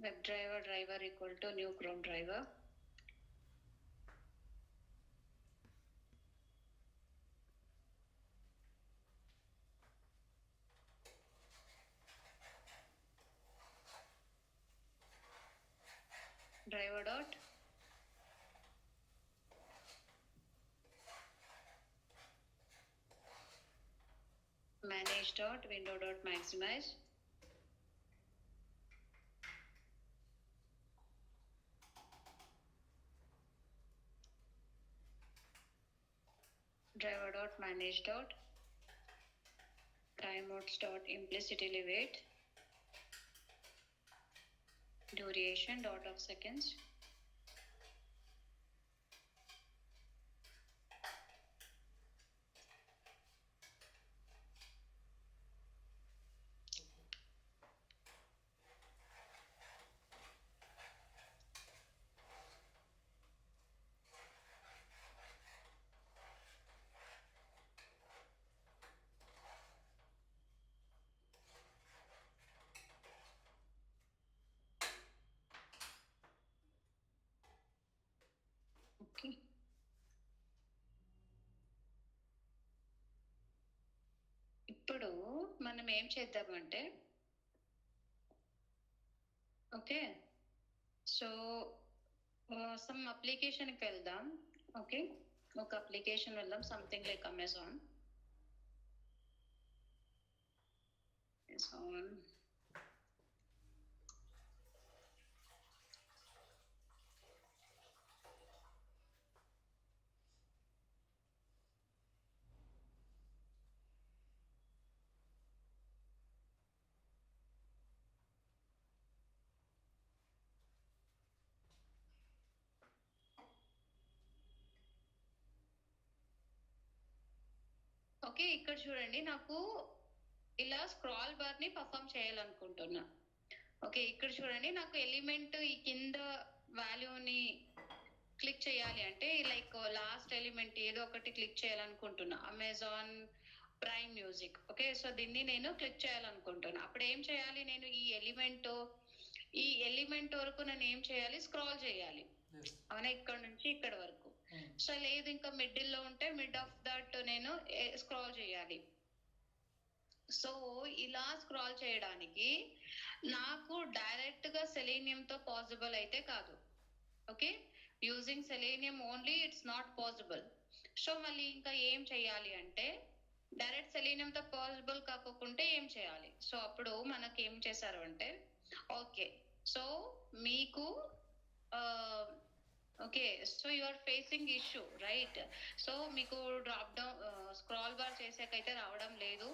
WebDriver driver equal to new Chrome driver. Driver dot manage dot window dot maximize. Driver dot manage dot timeouts dot implicitly wait. Duration dot of seconds. Okay. ఇప్పుడు మనం ఏం చేద్దామంటే okay so some అప్లికేషన్కి వెళ్దాం. Okay, ఒక application వెళ్దాం, something like Amazon. Okay, ఇక్కడ చూడండి, నాకు ఇలా స్క్రాల్ బార్ ని పర్ఫామ్ చేయాలనుకుంటున్నా. ఓకే, ఇక్కడ చూడండి, నాకు ఎలిమెంట్ ఈ కింద వాల్యూని క్లిక్ చేయాలి అంటే లైక్ లాస్ట్ ఎలిమెంట్ ఏదో ఒకటి క్లిక్ చేయాలనుకుంటున్నా. Amazon prime music. Okay, so దీన్ని నేను క్లిక్ చేయాలనుకుంటున్నా. అప్పుడు ఏం చేయాలి, నేను ఈ ఎలిమెంట్ వరకు నేను ఏం చేయాలి, స్క్రాల్ చేయాలి. అవునా, ఇక్కడ నుంచి ఇక్కడ వరకు. సో లేదు, ఇంకా మిడిల్ లో ఉంటే మిడ్ ఆఫ్ దట్ నేను స్క్రాల్ చేయాలి. సో ఇలా స్క్రాల్ చేయడానికి నాకు డైరెక్ట్ గా సెలీనియం తో పాసిబుల్ అయితే కాదు. Okay, using selenium only it's not possible. So మళ్ళీ ఇంకా ఏం చేయాలి అంటే డైరెక్ట్ సెలీనియం తో పాసిబుల్ కాకుంటే ఏం చేయాలి. సో అప్పుడు మనకి ఏం చేశారు అంటే ఓకే, సో మీకు okay, so you are facing issue right. So మీకు డ్రాప్ డౌన్ స్క్రాల్ బార్ చేసాకైతే రావడం లేదు.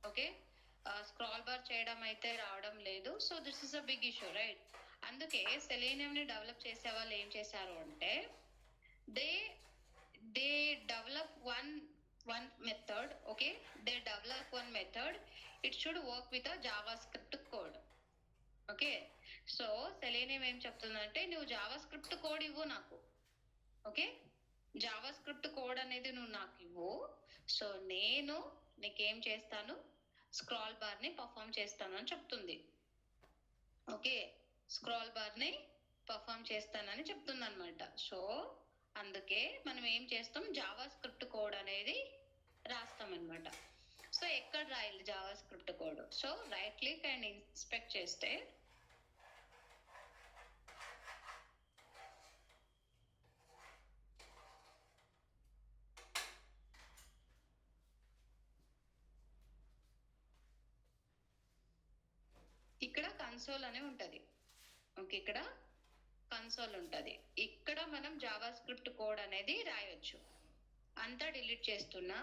ఓకే, స్క్రాల్ బార్ చేయడం అయితే రావడం లేదు. So this is a big issue right. అందుకే సెలీనియం ని డెవలప్ చేసే వాళ్ళు ఏం చేశారు అంటే they they develop one method. Okay, they develop one method. It should work with a JavaScript code. Okay, so selenium ఏం చెప్తుందంటే నువ్వు జావా స్క్రిప్ట్ కోడ్ ఇవ్వు నాకు. ఓకే, జావా స్క్రిప్ట్ కోడ్ అనేది నువ్వు నాకు ఇవ్వు. సో నేను నీకేం చేస్తాను, స్క్రాల్ బార్ ని పర్ఫామ్ చేస్తాను అని చెప్తుంది. ఓకే, స్క్రాల్ బార్ ని పర్ఫామ్ చేస్తానని చెప్తుంది అనమాట. సో అందుకే మనం ఏం చేస్తాం, జావా స్క్రిప్ట్ కోడ్ అనేది రాస్తాం అనమాట. సో ఎక్కడ రాయాలి Java script code? So right click and inspect చేస్తే ఇక్కడ కన్సోల్ అనే ఉంటది. ఓకే, ఇక్కడ కన్సోల్ ఉంటది. ఇక్కడ మనం జావా స్క్రిప్ట్ కోడ్ అనేది రాయొచ్చు. అంతా డిలీట్ చేస్తున్నా.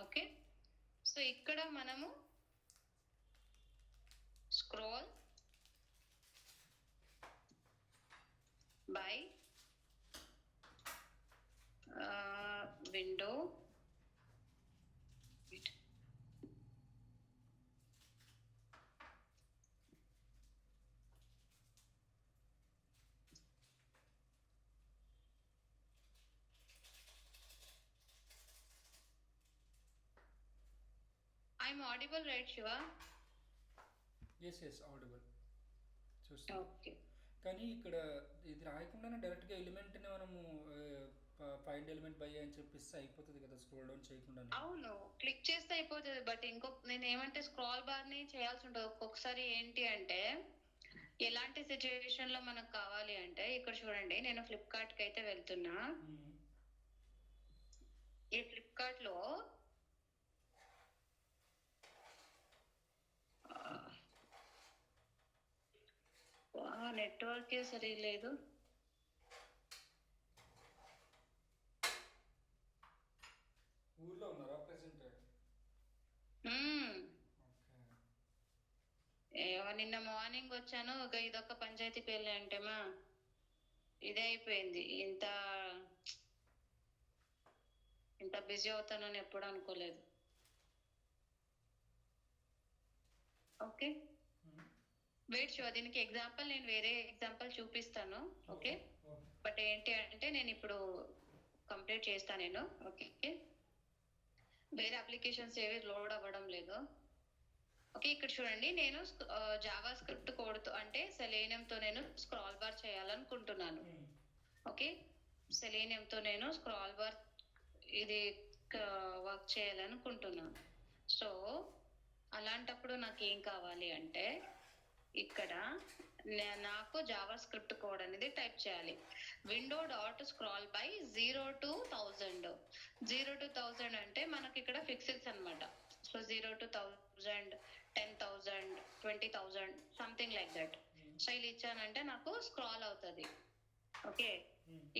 ఓకే, సో ఇక్కడ మనము scroll by window I'm audible right Shiva? Yes audible చూస్తాం. ఓకే. కానీ ఇక్కడ ఇది రాయకుండానే డైరెక్ట్గా ఎలిమెంట్ని మనము ఫైండ్ ఎలిమెంట్ బై అని చెప్పిస్తే అయిపోతుంది కదా, స్క్రోల్ డౌన్ చేయకుండా. అవును, క్లిక్ చేస్తే అయిపోతుంది. బట్ నేను ఏమంటే స్క్రాల్ బార్ ని చేయాల్సి ఉంటుంది ఒక్కొక్కసారి. ఏంటి అంటే ఎలాంటి సిచ్యువేషన్ లో మనకు కావాలి అంటే, ఇక్కడ చూడండి, నేను ఫ్లిప్కార్ట్ కి అయితే వెళ్తున్నా. ఈ ఫ్లిప్కార్ట్ లో నెట్వర్క్ సరిగా లేదు. ఊర్లో ఉన్నారా ప్రెసెంట్? నిన్న మార్నింగ్ వచ్చాను, ఇదొక పంచాయతీ పెళ్ళి అంటేమా ఇదే అయిపోయింది. ఇంత బిజీ అవుతానని ఎప్పుడు అనుకోలేదు. ఓకే వెయిట్ షో, దీనికి ఎగ్జాంపుల్ నేను వేరే ఎగ్జాంపుల్ చూపిస్తాను. ఓకే, బట్ ఏంటి అంటే నేను ఇప్పుడు కంప్లీట్ చేస్తాను నేను. ఓకే, వేరే అప్లికేషన్స్ ఏవి లోడ్ అవ్వడం లేదు. ఓకే, ఇక్కడ చూడండి, నేను జావా స్క్రిప్ట్ కోడ్ అంటే సెలీనియం తో నేను స్క్రాల్ బార్ చేయాలనుకుంటున్నాను. ఓకే, సెలీనియం తో నేను స్క్రాల్ బార్ ఇది వర్క్ చేయాలనుకుంటున్నాను. సో అలాంటప్పుడు నాకు ఏం కావాలి అంటే, ఇక్కడ నాకు జావా స్క్రిప్ట్ కోడ్ అనేది టైప్ చేయాలి. Window dot scroll by 0 to 1000. 0 to 1000 అంటే మనకి ఇక్కడ ఫిక్సెల్స్ అనమాట. So 0 to 1000, 10,000, 20,000 something like that. So ఇలా ఇచ్చానంటే నాకు స్క్రాల్ అవుతుంది. ఓకే,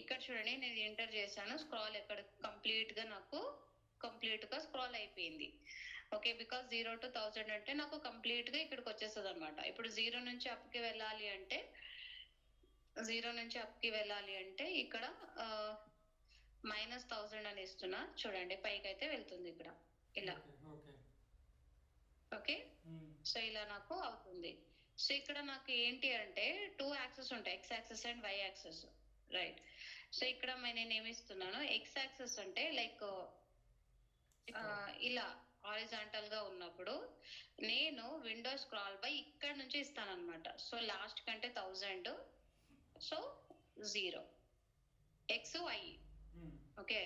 ఇక్కడ చూడండి, నేను ఎంటర్ చేశాను. స్క్రాల్ ఎక్కడ కంప్లీట్ గా స్క్రాల్ అయిపోయింది. ఓకే, బికాస్ 0 to 1000 అంటే నాకు కంప్లీట్ గా ఇక్కడికి వచ్చేస్తుంది అనమాట. ఇప్పుడు 0 నుంచి అప్కి వెళ్ళాలి అంటే ఇక్కడ -1000 అని ఇస్తున్నా. చూడండి, పైకి అయితే వెళ్తుంది ఇక్కడ ఇలా. ఓకే, సో ఇలా నాకు అవుతుంది. సో ఇక్కడ నాకు ఏంటి అంటే 2 యాక్సెస్ ఉంటాయి, X access and Y access, right? So ఇక్కడ నేను ఏమి ఇస్తున్నాను, X యాక్సెస్ అంటే లైక్ ఇలా హారిజాంటల్ గా ఉన్నప్పుడు నేను విండో స్క్రాల్ బై ఇక్కడ నుంచి ఇస్తాను అనమాట. సో లాస్ట్ కంటే 1000, so 0 XY. Okay,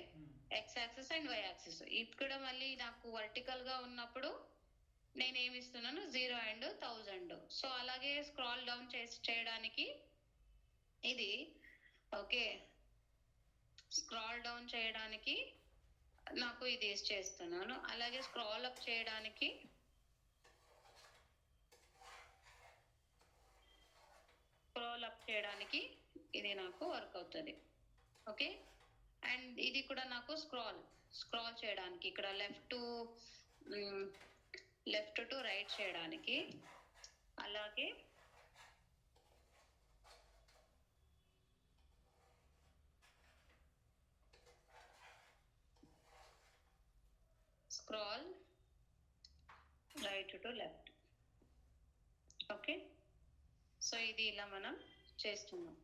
X access and Y access. ఇక్కడ మళ్ళీ నాకు వర్టికల్ గా ఉన్నప్పుడు నేను ఏమి ఇస్తున్నాను, 0 and 1000. సో అలాగే స్క్రాల్ డౌన్ చేయడానికి ఇది. ఓకే, స్క్రాల్ డౌన్ చేయడానికి నాకు ఇది యూజ్ చేస్తున్నాను. అలాగే స్క్రాల్ అప్ చేయడానికి ఇది నాకు వర్క్ అవుతుంది. ఓకే, అండ్ ఇది కూడా నాకు స్క్రాల్ చేయడానికి ఇక్కడ లెఫ్ట్ టు రైట్ చేయడానికి, అలాగే scroll right to left. Okay, so ఇది ఇలా మనం చేస్తున్నాం.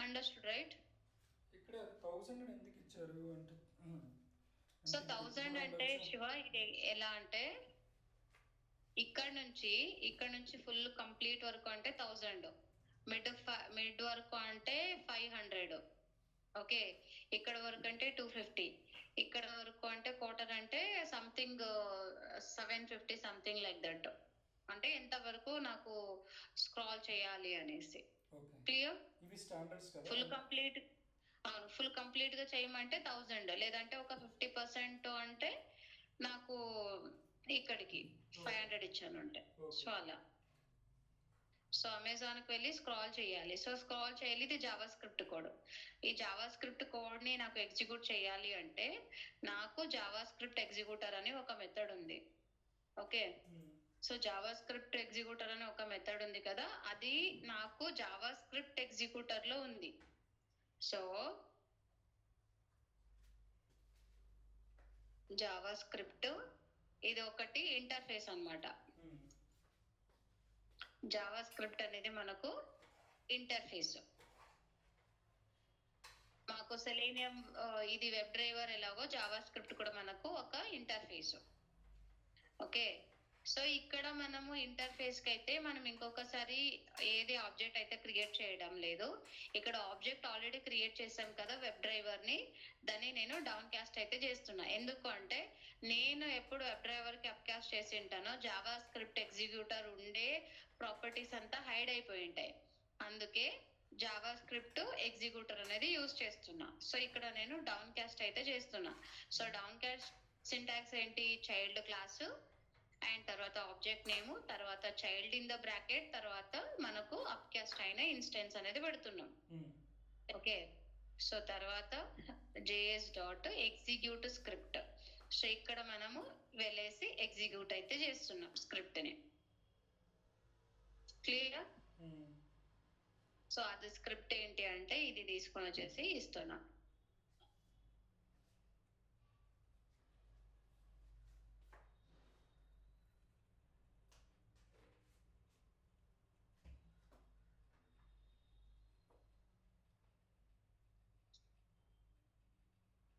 Understood right? ఇక్కడ 1000 ఎందుకు ఇచ్చారు అంటే, సో 1000 అంటే శివ ఇది ఎలా అంటే, ఇక్కడ నుంచి ఫుల్ కంప్లీట్ వరకు అంటే 1000, మిడ్ వరకు అంటే 500. ఓకే, ఇక్కడ వరకు అంటే 250, ఇక్కడ వరకు అంటే క్వార్టర్ అంటే సంథింగ్ 750 సంథింగ్ లైక్ దట్. అంటే ఎంత వరకు నాకు స్క్రాల్ చేయాలి అనేసి. క్లియర్? ఫుల్ కంప్లీట్ గా చేయమంటే 1000, లేదంటే ఒక 50% అంటే నాకు ఇక్కడికి 500 ఇచ్చాను అంటే. సో అలా. సో అమెజాన్ కి వెళ్ళి స్క్రాల్ చేయాలి. సో స్క్రాల్ చేయాలి, ఇది జావా స్క్రిప్ట్ కోడ్. ఈ జావా స్క్రిప్ట్ కోడ్ ని నాకు ఎగ్జిక్యూట్ చేయాలి అంటే నాకు జావా స్క్రిప్ట్ ఎగ్జిక్యూటర్ అని ఒక మెథడ్ ఉంది. Okay, so Java script executor అని ఒక మెథడ్ ఉంది కదా, అది నాకు జావా స్క్రిప్ట్ ఎగ్జిక్యూటర్ లో ఉంది. సో జావా స్క్రిప్ట్ ఇది ఒకటి ఇంటర్ఫేస్ అన్నమాట. జావా స్క్రిప్ట్ అనేది మనకు ఇంటర్ఫేస్. మాకు సెలీనియం ఇది వెబ్ డ్రైవర్ ఎలాగో జావా స్క్రిప్ట్ కూడా మనకు ఒక ఇంటర్ఫేస్. ఓకే, సో ఇక్కడ మనము ఇంటర్ఫేస్ కి అయితే మనం ఇంకొకసారి ఏది ఆబ్జెక్ట్ అయితే క్రియేట్ చేయడం లేదు. ఇక్కడ ఆబ్జెక్ట్ ఆల్రెడీ క్రియేట్ చేసాం కదా వెబ్ డ్రైవర్ ని, దాన్ని నేను డౌన్ కాస్ట్ అయితే చేస్తున్నా. ఎందుకు అంటే నేను ఎప్పుడు వెబ్ డ్రైవర్ కి అప్ కాస్ట్ చేసి ఉంటానో జావా స్క్రిప్ట్ ఎగ్జిక్యూటర్ ఉండే ప్రాపర్టీస్ అంతా హైడ్ అయిపోయి ఉంటాయి. అందుకే జావా స్క్రిప్ట్ ఎగ్జిక్యూటర్ అనేది యూజ్ చేస్తున్నా. సో ఇక్కడ నేను డౌన్ కాస్ట్ అయితే చేస్తున్నా. సో డౌన్ కాస్ట్ సింటాక్స్ ఏంటి, చైల్డ్ క్లాస్ అండ్ తర్వాత ఆబ్జెక్ట్ నేమ్, తర్వాత చైల్డ్ ఇన్ ద బ్రాకెట్, తర్వాత మనకు అప్ కాస్ట్ అయిన ఇన్స్టెన్స్ అనేది పెడుతున్నాం. ఓకే, సో తర్వాత JS dot execute script. So ఇక్కడ మనము వెళ్ళేసి ఎగ్జిక్యూట్ అయితే చేస్తున్నాం స్క్రిప్ట్ ని. క్లియర్? సో అది స్క్రిప్ట్ ఏంటి అంటే ఇది తీసుకొని వచ్చేసి ఇస్తున్నా.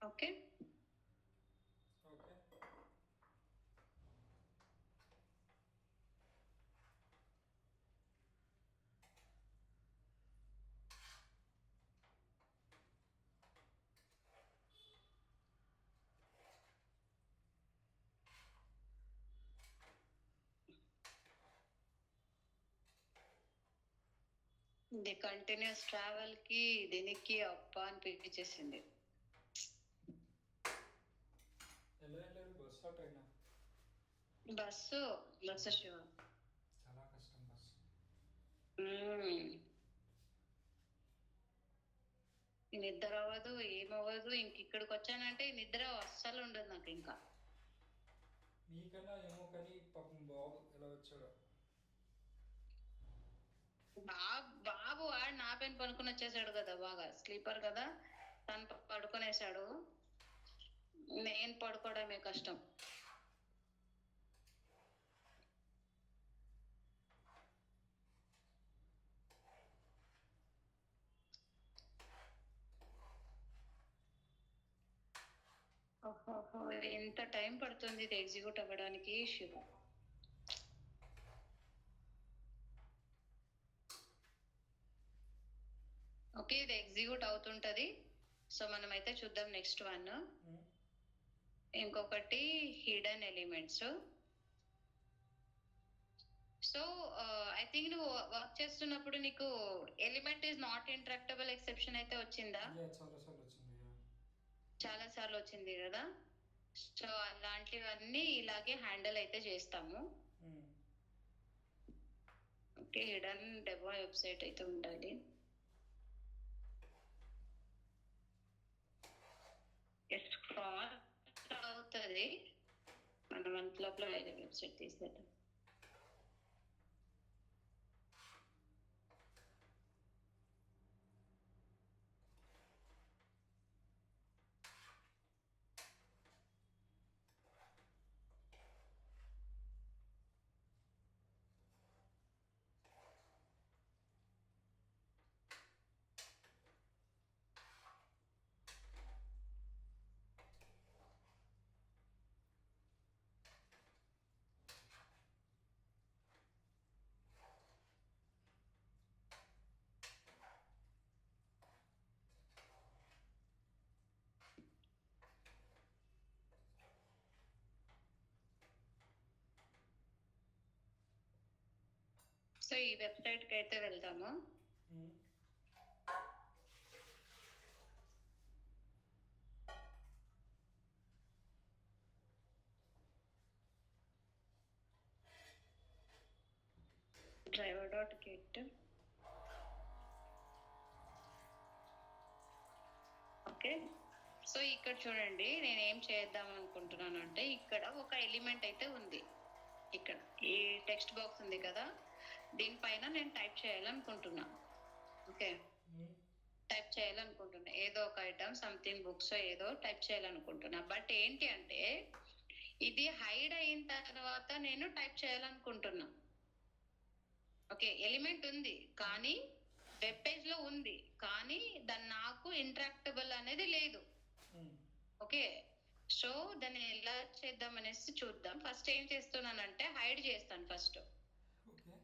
Okay, okay. ఇది కంటిన్యూస్ ట్రావెల్ కి దీనికి అప్ప అని పిలిచేసింది. ఎలా వెళ్ళారు, బస్సా ట్రైనా? బస్సు శివ. చాలా కష్టం బస్సు. నిద్ర అవ్వదు, ఏమవ్వదు. ఇంక ఇక్కడికి వచ్చానంటే నిద్ర అస్సలు ఉండదు నాకు. ఇంకా మీకన్నా ఏమో కానీ పాపం బాబు ఎలా వచ్చాడో. బాబు వాడు నా పైన పడుకుని వచ్చేసాడు కదా, బాగా స్లీపర్ కదా, తను పడుకునేసాడు. నేను పడుకోవడమే కష్టం. ఎంత టైం పడుతుంది ఇది ఎగ్జిక్యూట్ అవ్వడానికి శివ. ఓకే, ఇది ఎగ్జిక్యూట్ అవుతుంటది. సో మనం అయితే చూద్దాం నెక్స్ట్ వన్. ఇంకొకటి hidden elements. So I think నువ్వు వర్క్ చేస్తున్నప్పుడు నీకు element is not interactable exception అయితే వచ్చిందా? చాలా సార్లు వచ్చింది కదా. సో అలాంటివన్నీ ఇలాగే హ్యాండిల్ అయితే చేస్తాము. ఓకే, హిడెన్ డెమో వెబ్సైట్ అయితే ఉండాలి. స్క్రాల్ అవుతుంది, మనం అంతలోపల వేరే వెబ్సైట్ తీసేద్దాం. సో ఈ వెబ్సైట్ కి అయితే వెళ్దాము. driver.get. ఓకే, సో ఇక్కడ చూడండి నేను ఏం చేద్దాం అనుకుంటున్నాను అంటే ఇక్కడ ఒక ఎలిమెంట్ అయితే ఉంది. ఇక్కడ ఈ టెక్స్ట్ బాక్స్ ఉంది కదా, దీనిపైన నేను టైప్ చేయాలనుకుంటున్నా. ఓకే, టైప్ చేయాలనుకుంటున్నా ఏదో ఒక ఐటమ్ సంథింగ్ బుక్స్ ఏదో టైప్ చేయాలనుకుంటున్నా. బట్ ఏంటి అంటే ఇది హైడ్ అయిన తర్వాత నేను టైప్ చేయాలనుకుంటున్నా. ఓకే, ఎలిమెంట్ ఉంది కానీ వెబ్ పేజ్ లో ఉంది, కానీ దాన్ని నాకు ఇంటరాక్టబుల్ అనేది లేదు. ఓకే, సో దాన్ని ఎలా చేద్దాం అనేసి చూద్దాం. ఫస్ట్ ఏం చేస్తున్నానంటే హైడ్ చేస్తాను ఫస్ట్.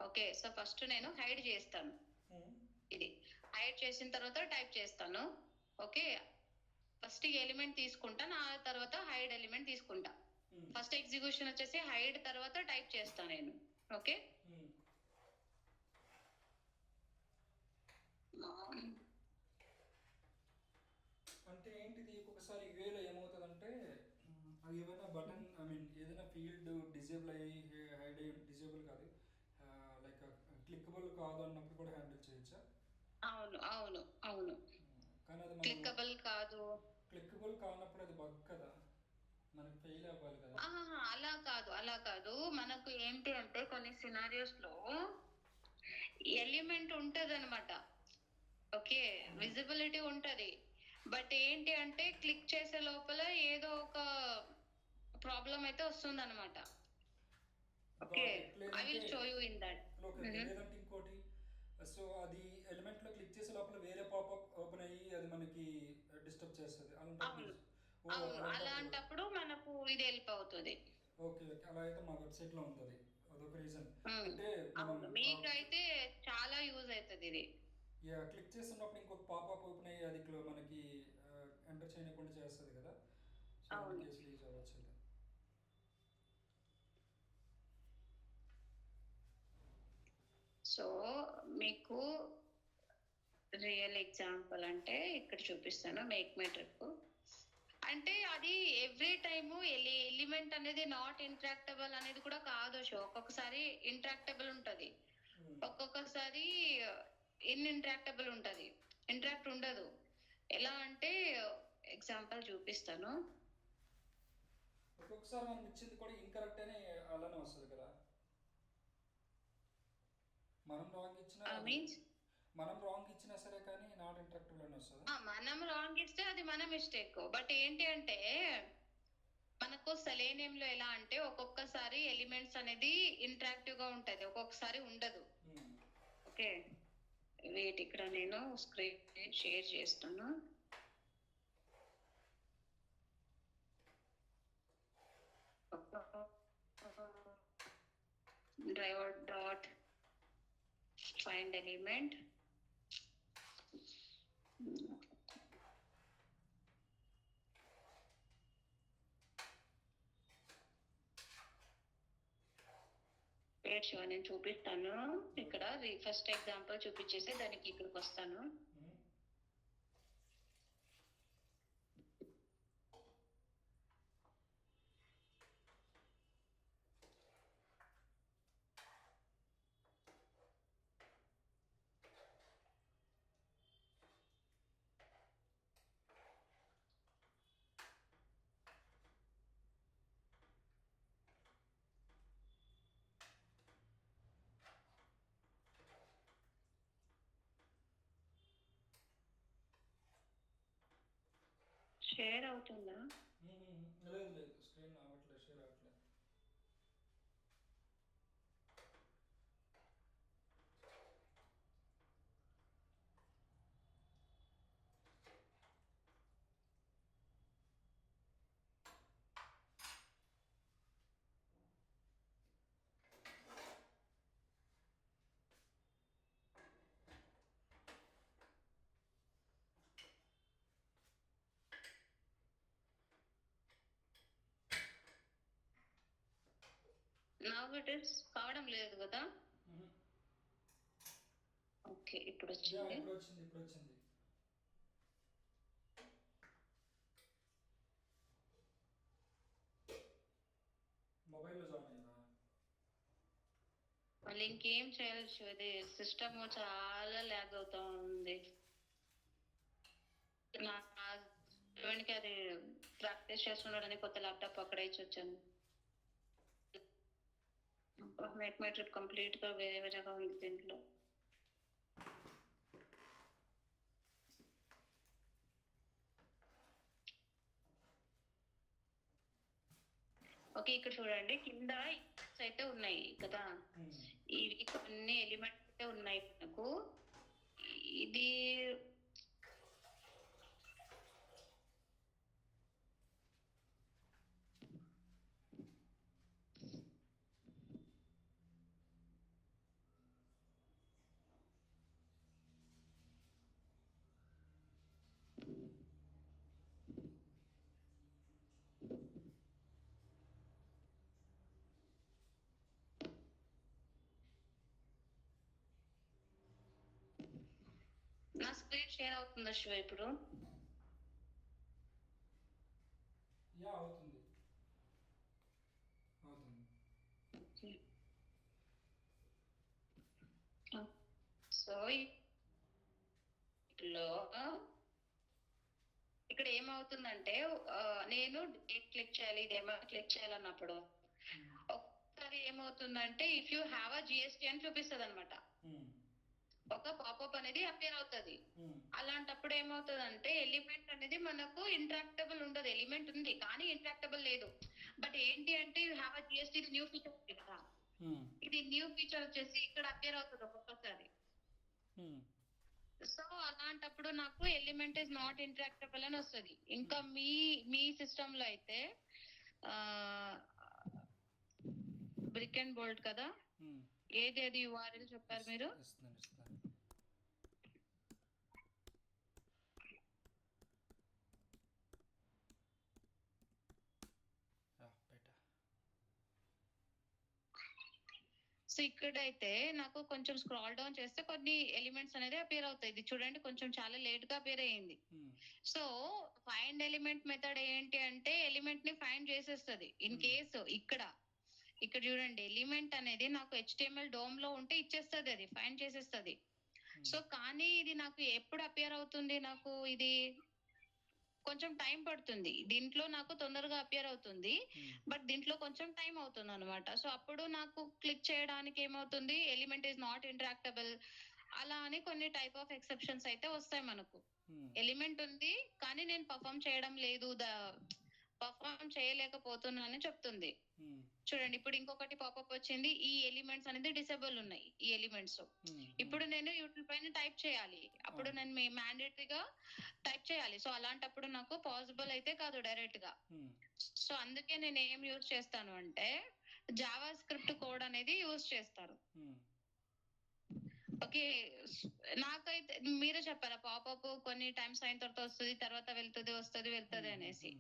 ఓకే, సో ఫస్ట్ నేను హైడ్ చేస్తాను. ఇది హైడ్ చేసిన తర్వాత టైప్ చేస్తాను. ఓకే, ఫస్ట్ ఈ ఎలిమెంట్ తీసుకుంటాను, ఆ తర్వాత హైడ్ ఎలిమెంట్ తీసుకుంటా. ఫస్ట్ ఎగ్జిక్యూషన్ వచ్చేసి హైడ్ తర్వాత టైప్ చేస్తాను నేను. ఓకే, అంటే ఏంటిది ఒక్కొక్కసారి యూఏలో ఏమవుతుందంటే అది ఏమైనా బటన్ ఐ మీన్ ఏదైనా ఫీల్డ్ డిజేబుల్ అయ్యి హైడ్ అయ్యి డిజేబుల్ కాదు లైక్ క్లిక్కబుల్ కాదు అన్నప్పుడు కూడా హ్యాండిల్ చేయొచ్చా? అవును అవును అవును, కానీ అది క్లిక్కబుల్ కాదు. క్లిక్కబుల్ కానప్పుడు అది బగ్ కదా, మనకి ఫెయిల్ అవ్వాలి కదా. అలా కాదు, అలా కాదు. మనకు ఏంటి అంటే కొన్ని సినారియోస్ లో ఎలిమెంట్ ఉంటది అనమాట. ఓకే, విజిబిలిటీ ఉంటది, బట్ ఏంటి అంటే క్లిక్ చేసే లోపల ఏదో ఒక ప్రాబ్లం అయితే వస్తుంది అనమాట. Okay, I will show you in that. లేదంటే ఇంకోటి, సో అది ఎలిమెంట్ లో క్లిక్ చేసే లోపల వేరే పాపప్ ఓపెన్ అయ్యి అది మనకి డిస్టర్బ్ చేస్తుంది అలాంటప్పుడు మనకు ఇది హెల్ప్ అవుతుంది. ఓకే ఓకే, అలా అయితే మా వెబ్సైట్ లో ఉంటుంది, అదొక రీజన్. అంటే మీకైతే చాలా యూజ్ అవుతుంది ఇది. క్లిక్ చేస్తున్నప్పుడు ఇంకొక పాపప్ ఓపెన్ అయ్యి అది మనకి ఎంటర్ చేయకుండా చేస్తుంది కదా, సో ఈ కేసులో యూజ్ అవ్వచ్చు. సో మీకు రియల్ ఎగ్జాంపుల్ అంటే ఇక్కడ చూపిస్తాను. మేక్ మై ట్రిప్ అంటే అది ఎవ్రీ టైము ఎలిమెంట్ అనేది నాట్ ఇంటరాక్టబుల్ అనేది కూడా కాదు షో. ఒక్కొక్కసారి ఇంటరాక్టబుల్ ఉంటది, ఒక్కొక్కసారి ఇంటరాక్టబుల్ ఉంటది, ఇంటరాక్ట్ ఉండదు. ఎలా అంటే ఎగ్జాంపుల్ చూపిస్తాను. ఒక్కొక్కసారి మనం ఇచ్చింది కూడా ఇన్కరెక్ట్ అని అలానే వస్తుంది కదా, మనం రాంగ్ ఇచ్చినా మీన్స్ మనం రాంగ్ ఇచ్చినా సరే కానీ నాట్ ఇంటరాక్టివ్ అని వస్తుంది. మనం రాంగ్ ఇస్తే అది మన మిస్టేక్. బట్ ఏంటి అంటే మనకు సెలేనియం లో ఎలా అంటే ఒక్కొక్కసారి ఎలిమెంట్స్ అనేది ఇంటరాక్టివ్ గా ఉంటది, ఒక్కొక్కసారి ఉండదు. ఓకే వెయిట్, ఇక్కడ నేను స్క్రీన్ షేర్ చేస్తాను. Driver dot find element. నేను చూపిస్తాను. ఇక్కడ ఫస్ట్ ఎగ్జాంపుల్ చూపించేసి దానికి ఇక్కడికి వస్తాను. షేర్ అవుతుందా? లేదు లేదు, స్క్రీన్ అవ్వట్లేదు, షేర్ అవ్వట్లేదు. నౌ ఇట్ ఇస్ కావడం లేదు కదా. ఓకే, ఇప్పుడు వచ్చింది. ఇప్పుడు వచ్చింది. మొబైల్లో జాయిన్ అయ్యారా? మళ్ళీ ఇంకేం చేయొచ్చు, ఇది సిస్టమ్ చాలా ల్యాగ్ అవుతా ఉంది. నా హస్బెండ్కి అది ప్రాక్టీస్ చేస్తున్నాడని కొత్త ల్యాప్టాప్ అక్కడ ఇచ్చి వచ్చాను. మేక్ మై ట్రిప్ కంప్లీట్ గా వేరే వేరేగా ఉంది దీంట్లో. ఓకే, ఇక్కడ చూడండి కింద అయితే ఉన్నాయి కదా, ఇవి కొన్ని ఎలిమెంట్స్ అయితే ఉన్నాయి మనకు. ఇది నా స్క్రీన్ షేర్ అవుతుందా శివ ఇప్పుడు? యా అవుతుంది అవుతుంది. సో లో ఇక్కడ ఏమవుతుందంటే నేను డేట్ క్లిక్ చేయాలి, ఇదేమో క్లిక్ చేయాలన్నప్పుడు ఒకసారి ఏమవుతుందంటే if you have a GST అని చూపిస్తుంది అనమాట. ఒక పాపప్ అనేది అపేర్ అవుతుంది. అలాంటప్పుడు ఏమవుతుందంటే ఎలిమెంట్ అనేది మనకు ఇంట్రాక్టబుల్ ఉండదు. ఎలిమెంట్ ఉంది కానీ ఇంట్రాక్టబుల్ లేదు. బట్ ఏంటి అంటే you have a GST new feature ఉంది కదా, ఇది న్యూ ఫీచర్ వచ్చేసి ఇక్కడ అపేర్ అవుతుంది ఒక్కొక్కసారి. సో అలాంటప్పుడు నాకు ఎలిమెంట్ ఇస్ నాట్ ఇంటరాక్టబుల్ అని వస్తుంది. ఇంకా మీ సిస్టమ్ లో అయితే బ్రిక్ అండ్ బోల్ట్ కదా, ఏది అది యూఆర్ఎల్ చెప్పారు మీరు? సో ఇక్కడైతే నాకు కొంచెం స్క్రాల్ డౌన్ చేస్తే కొన్ని ఎలిమెంట్స్ అనేది అపేర్ అవుతాయి. ఇది చూడండి కొంచెం చాలా లేట్ గా అపేర్ అయ్యింది. సో ఫైండ్ ఎలిమెంట్ మెథడ్ ఏంటి అంటే ఎలిమెంట్ ని ఫైండ్ చేసేస్తుంది. ఇన్ కేసు ఇక్కడ చూడండి ఎలిమెంట్ అనేది నాకు HTML డోమ్ లో ఉంటే ఇచ్చేస్తుంది, అది ఫైండ్ చేసేస్తుంది. సో కానీ ఇది నాకు ఎప్పుడు అపేర్ అవుతుంది, నాకు ఇది కొంచెం టైం పడుతుంది. దీంట్లో నాకు తొందరగా అపియర్ అవుతుంది, బట్ దీంట్లో కొంచెం టైం అవుతుంది అనమాట. సో అప్పుడు నాకు క్లిక్ చేయడానికి ఏమవుతుంది, ఎలిమెంట్ ఈస్ నాట్ ఇంటరాక్టబుల్ అలా అని కొన్ని టైప్ ఆఫ్ ఎక్సెప్షన్స్ అయితే వస్తాయి మనకు. ఎలిమెంట్ ఉంది కానీ నేను పర్ఫామ్ చేయడం లేదు, పర్ఫామ్ చేయలేకపోతున్నానని చెప్తుంది. చూడండి ఇప్పుడు ఇంకొకటి పాపప్ వచ్చింది, ఈ ఎలిమెంట్స్ అనేది డిసేబుల్ ఉన్నాయి ఈ ఎలిమెంట్స్. ఇప్పుడు నేను యూట్యూబ్ పైన టైప్ చేయాలి, అప్పుడు నేను మ్యాండేటరీగా టైప్ చేయాలి. సో అలాంటప్పుడు నాకు పాసిబుల్ అయితే కాదు డైరెక్ట్ గా. సో అందుకే నేను ఏం యూజ్ చేస్తాను అంటే జావా స్క్రిప్ట్ కోడ్ అనేది యూజ్ చేస్తాను. ఓకే, నాకైతే మీరే చెప్పారా పాపప్ కొన్ని టైమ్స్ అయిన తర్వాత వస్తుంది, తర్వాత వెళ్తుంది అనేసి.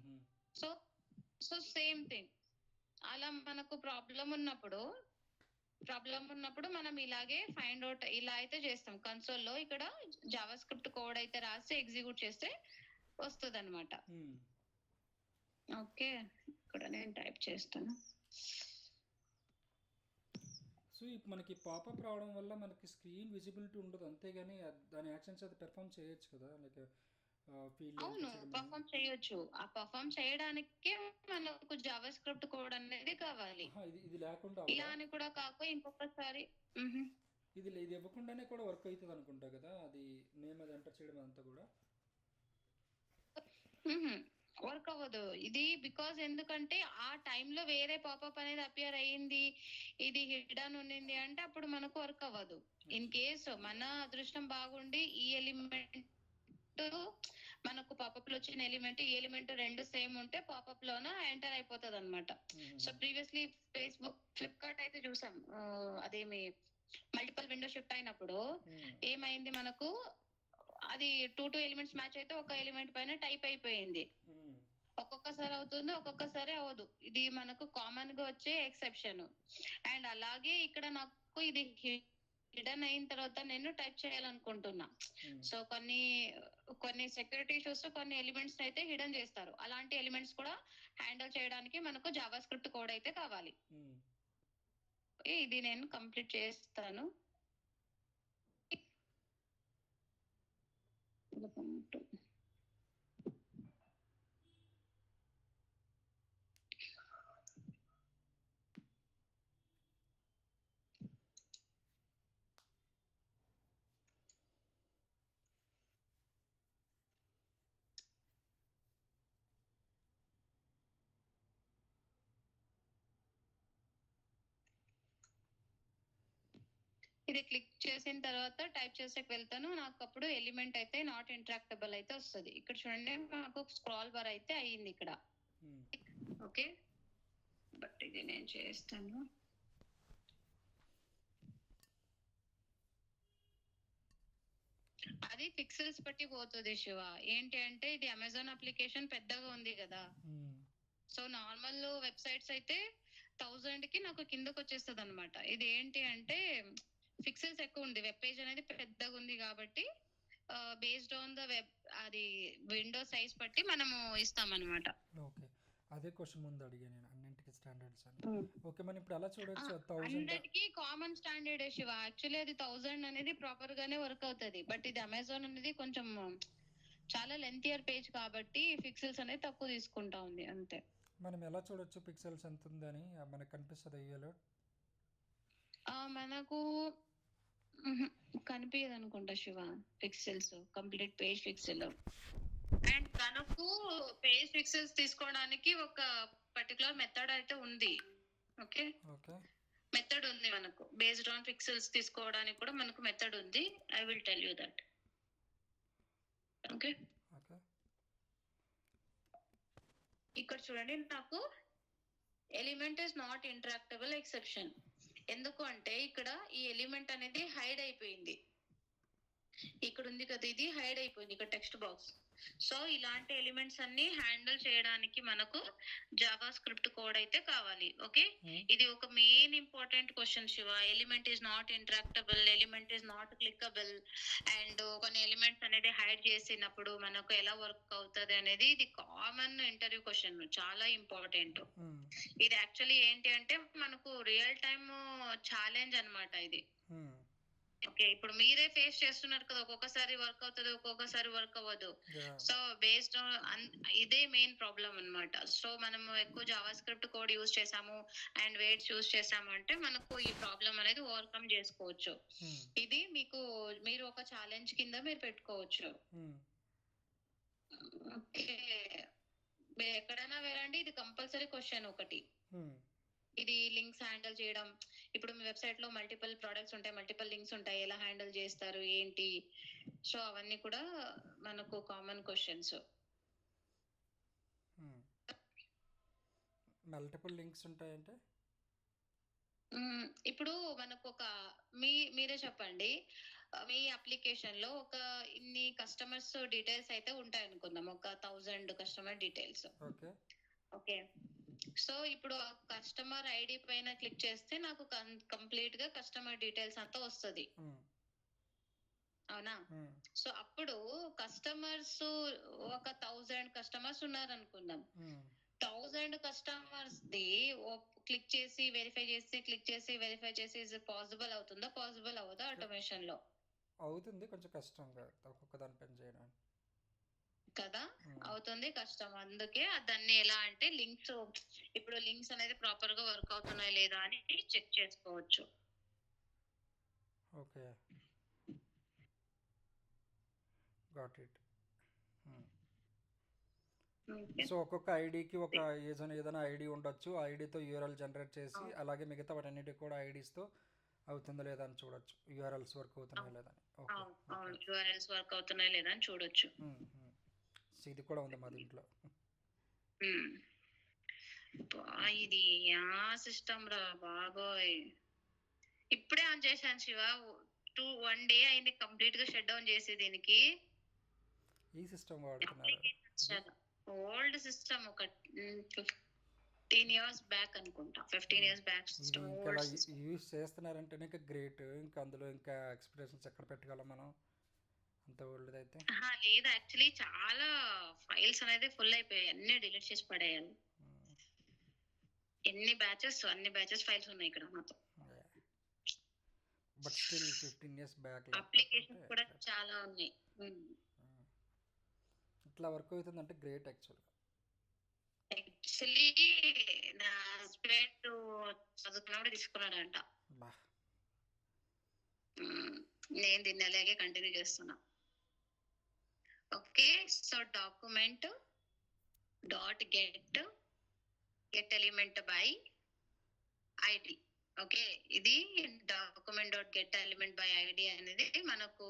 సో సేమ్ థింగ్, అలా మనకు ప్రాబ్లం ఉన్నప్పుడు మనం ఇలాగే ఫైండ్ అవుట్ ఇలా అయితే చేస్తాం. కన్సోల్లో ఇక్కడ జావా స్క్రిప్ట్ కోడ్ అయితే రాసి ఎగ్జిక్యూట్ చేస్తే వస్తుంది అనమాట. ఓకే, ఇక్కడ నేను టైప్ చేస్తాను. సో ఇప్పుడు మనకి పాపప్ రావడం వల్ల మనకి స్క్రీన్ విజిబిలిటీ ఉండదు, అంతేగాని దాని యాక్షన్స్ అది పెర్ఫామ్ చేయొచ్చు కదా, లైక్ అవును పర్ఫామ్ చేయొచ్చు. ఆ పర్ఫామ్ చేయడానికి మనకు జావా స్క్రిప్ట్ కోడ్ అనేది కావాలి. ఇది లేకుండా ఇలా అని కూడా కాక ఇంకొకసారి ఇది ఇవ్వకుండానే కూడా వర్క్ అవుతుంది అనుకుంటా కదా, అది నేమ్ అది ఎంటర్ చేయడం అంతా కూడా వర్క్ అవ్వదు ఇది. బికాజ్ ఎందుకంటే ఆ టైంలో వేరే పాపప్ అనేది అపియర్ అయ్యింది, ఇది హిడెన్ ఉన్నింది అంటే అప్పుడు మనకు వర్క్ అవ్వదు. ఇన్ కేసు మన అదృష్టం బాగుండి ఈ ఎలిమెంట్ మనకు పాపప్ లో వచ్చిన ఎలిమెంట్ ఈ ఎలిమెంట్ రెండు సేమ్ ఉంటే పాపప్ లోన ఎంటర్ అయిపోతుంది అనమాట. సో ప్రీవియస్లీ ఫేస్బుక్, ఫ్లిప్కార్ట్ అయితే చూసాం, అదేమి మల్టిపుల్ విండో షిఫ్ట్ అయినప్పుడు ఏమైంది మనకు, అది 2 ఎలిమెంట్స్ మ్యాచ్ అయితే ఒక ఎలిమెంట్ పైన టైప్ అయిపోయింది. ఒక్కొక్కసారి అవుతుంది, ఒక్కొక్కసారి అవ్వదు. ఇది మనకు కామన్ గా వచ్చే ఎక్సెప్షన్. అండ్ అలాగే ఇక్కడ నాకు ఇది హిడెన్ అయిన తర్వాత నేను టైప్ చేయాలనుకుంటున్నా. సో కొన్ని సెక్యూరిటీ ఇష్యూస్ కొన్ని ఎలిమెంట్స్ అయితే హిడెన్ చేస్తారు. అలాంటి ఎలిమెంట్స్ కూడా హ్యాండిల్ చేయడానికి మనకు జావా స్క్రిప్ట్ కోడ్ అయితే కావాలి. ఇది నేను కంప్లీట్ చేస్తాను. ఇది ఇది క్లిక్ చేసిన తర్వాత టైప్ చేసేకి వెళ్తాను, నాకు అప్పుడు ఎలిమెంట్ అయితే నాట్ ఇంటరాక్టబుల్ అయితే వస్తుంది. ఇక్కడ చూడండి నాకు స్క్రాల్ బార్ అయితే అయ్యింది ఇక్కడ. ఓకే, బట్ ఇది నేను చేస్తాను. అది పిక్సెల్స్ బట్టి పోతుంది శివ. ఏంటి అంటే ఇది అమెజాన్ అప్లికేషన్ పెద్దగా ఉంది కదా, సో నార్మల్ వెబ్సైట్స్ అయితే 1000 కి నాకు కిందకు వచ్చేస్తుంది అనమాట. ఇది ఏంటి అంటే పిక్సెల్స్ ఎక్కువ ఉంది, వెబ్ పేజ్ అనేది పెద్దగా ఉంది కాబట్టి బేస్డ్ ఆన్ ద వెబ్ అది విండో సైజ్ బట్టి మనము ఇస్తాం అనమాట. ఓకే, అదే క్వశ్చన్ ముందు అడిగాను నేను, అన్నింటికి స్టాండర్డ్స్ అని. ఓకే, మనం ఇప్పుడు ఎలా చూడొచ్చు? 1000 అన్నిటికీ కామన్ స్టాండర్డ్ శివ. యాక్చువల్లీ అది 1000 అనేది ప్రాపర్ గానే వర్క్ అవుతుంది, బట్ ఇది అమెజాన్ అనేది కొంచెం చాలా లెంతియర్ పేజ్ కాబట్టి పిక్సెల్స్ అనేది తక్కువ తీసుకుంటా ఉంది అంతే. మనం ఎలా చూడొచ్చు పిక్సెల్స్ ఎంత ఉందని? మనకు కనిపిస్తుంది అయ్యేలో? మనకు కనిపించదు అనుకుంటా Shiva pixels, complete page pixel. And మనకు పేజ్ పిక్సెల్స్ తీసుకోవడానికి ఒక పర్టికులర్ మెథడ్ అయితే ఉంది. ఓకే, మెథడ్ ఉంది మనకు బేస్డ్ ఆన్ పిక్సెల్స్ తీసుకోవడానికి కూడా మనకు మెథడ్ ఉంది. I will tell you that. Okay, ఇక్కడ చూడండి నాకు element is not interactable exception. ఎందుకు అంటే ఇక్కడ ఈ ఎలిమెంట్ అనేది హైడ్ అయిపోయింది. ఇక్కడ ఉంది కదా, ఇది హైడ్ అయిపోయింది ఇక్కడ టెక్స్ట్ బాక్స్. సో ఇలాంటి ఎలిమెంట్స్ అన్ని హ్యాండిల్ చేయడానికి మనకు జావా స్క్రిప్ట్ కోడ్ అయితే కావాలి. ఓకే, ఇది ఒక main important question Shiva. Element is not interactable, element is not clickable, and కొన్ని ఎలిమెంట్స్ అనేది హైడ్ చేసినప్పుడు మనకు ఎలా వర్క్ అవుతుంది అనేది ఇది కామన్ ఇంటర్వ్యూ క్వశ్చన్, చాలా ఇంపార్టెంట్. ఇది యాక్చువల్లీ ఏంటి అంటే మనకు రియల్ టైమ్ ఛాలెంజ్ అన్నమాట ఇది. ఓకే, ఇప్పుడు మీరే ఫేస్ చేస్తున్నారు కదా, ఒక్కొక్కసారి వర్క్ అవుతుంది, ఒక్కొక్కసారి వర్క్ అవ్వదు. సో బేస్డ్ ఇదే మెయిన్ ప్రాబ్లం అన్నమాట. సో మనము ఎక్కువ జావా స్క్రిప్ట్ కోడ్ యూజ్ చేసాము అండ్ వెయిట్స్ యూజ్ చేసాము అంటే మనకు ఈ ప్రాబ్లం అనేది ఓవర్కమ్ చేసుకోవచ్చు. ఇది మీరు ఒక ఛాలెంజ్ కింద మీరు పెట్టుకోవచ్చు. ఓకే, ఎక్కడైనా వెళ్ళండి, ఇది కంపల్సరీ క్వశ్చన్ ఒకటి. ఇది లింక్స్ హ్యాండిల్ చేయడం, ఇప్పుడు మీ వెబ్సైట్ లో మల్టిపుల్ ప్రొడక్ట్స్ ఉంటాయి, మల్టిపుల్ లింక్స్ ఉంటాయి, ఎలా హ్యాండిల్ చేస్తారు ఏంటి, సో అవన్నీ కూడా మనకు కామన్ క్వశ్చన్స్. మల్టిపుల్ లింక్స్ ఉంటాయంటే ఇప్పుడు మనకు మీరే చెప్పండి, మీ అప్లికేషన్ లో ఒక ఇన్ని కస్టమర్స్ డీటెయిల్స్ అయితే ఉంటాయి అనుకుందాం, ఒక 1000 కస్టమర్ డీటెయిల్స్. ఓకే, సో ఇప్పుడు కస్టమర్ ఐడి పైన క్లిక్ చేస్తే నాకు కంప్లీట్ గా కస్టమర్ డీటెయిల్స్ అంతా వస్తుంది, అవునా? సో అప్పుడు కస్టమర్స్ ఒక 1000 కస్టమర్స్ ఉన్నారు అనుకుందాం. 1000 కస్టమర్స్ ది క్లిక్ చేసి వెరిఫై చేసి క్లిక్ చేసి వెరిఫై చేసి పాసిబుల్ అవుతుందా? పాసిబుల్ అవుదా? ఆటోమేషన్ లో అవుతుంది, కొంచెం కష్టంగా ఒక్కొక్క దానిపైన చేయడం కదా, అవుతుంది కష్టం. అందుకే దాన్ని ఎలా అంటే లింక్స్, ఇప్పుడు లింక్స్ అనేది ప్రాపర్ గా వర్క్ అవుతున్నాయి లేదా అని చెక్ చేసుకోవచ్చు. Okay, got it. సో ఒక్కొక్క ఐడికి ఒక ఏదైనా ఐడి ఉండొచ్చు, ఆ ఐడితో యూఆర్ఎల్ జనరేట్ చేసి అలాగే మిగతా వాటన్నిటికి కూడా ఐడీస్తో అవుతుందా లేదా అని చూడొచ్చు, యూఆర్ఎల్స్ వర్క్ అవుతున్నాయా లేదా అని. యూఆర్ఎల్స్ వర్క్ అవుతున్నాయా లేదా అని చూడొచ్చు. ఇది కూడా ఉంది మా దీంట్లో. ఇది సిస్టమ్ రా బాబోయ్, ఇప్పుడే ఆన్ చేశాను శివ, 1 డే అయింది కంప్లీట్ గా షట్ డౌన్ చేసి. దీనికి ఈ సిస్టమ్ వాడుతున్నారు, ఓల్డ్ సిస్టమ్, ఒక 15 years బ్యాక్ అనుకుంటా, 15 years బ్యాక్ సిస్టమ్ యూజ్ చేస్తున్నారంటే ఇంకా గ్రేట్. ఇంకా అందులో ఇంకా ఎక్స్ప్రెషన్స్ ఎక్కడ పెట్టగలం మనం, అంత ఓల్డ్ అయితే? లేదు, యాక్చువల్లీ చాలా ఫైల్స్ అనేది ఫుల్ అయిపోయాయి, అన్ని డిలీట్ చేసి పడేయాలి. అన్ని బ్యాచెస్ ఫైల్స్ ఉన్నాయి ఇక్కడ నాతో. But still 15 years back applications కూడా చాలా ఉన్నాయి. ఇట్లా వర్క్ అవుతుందంటే గ్రేట్. యాక్చువల్లీ నా హస్బెండ్ చదువుకున్నప్పుడు తీసుకున్నాడంట, నేను దీన్ని అలాగే కంటిన్యూ చేస్తున్నా. Okay, so document dot get element by ID. Okay, ఇది document dot get element by ID అనేది మనకు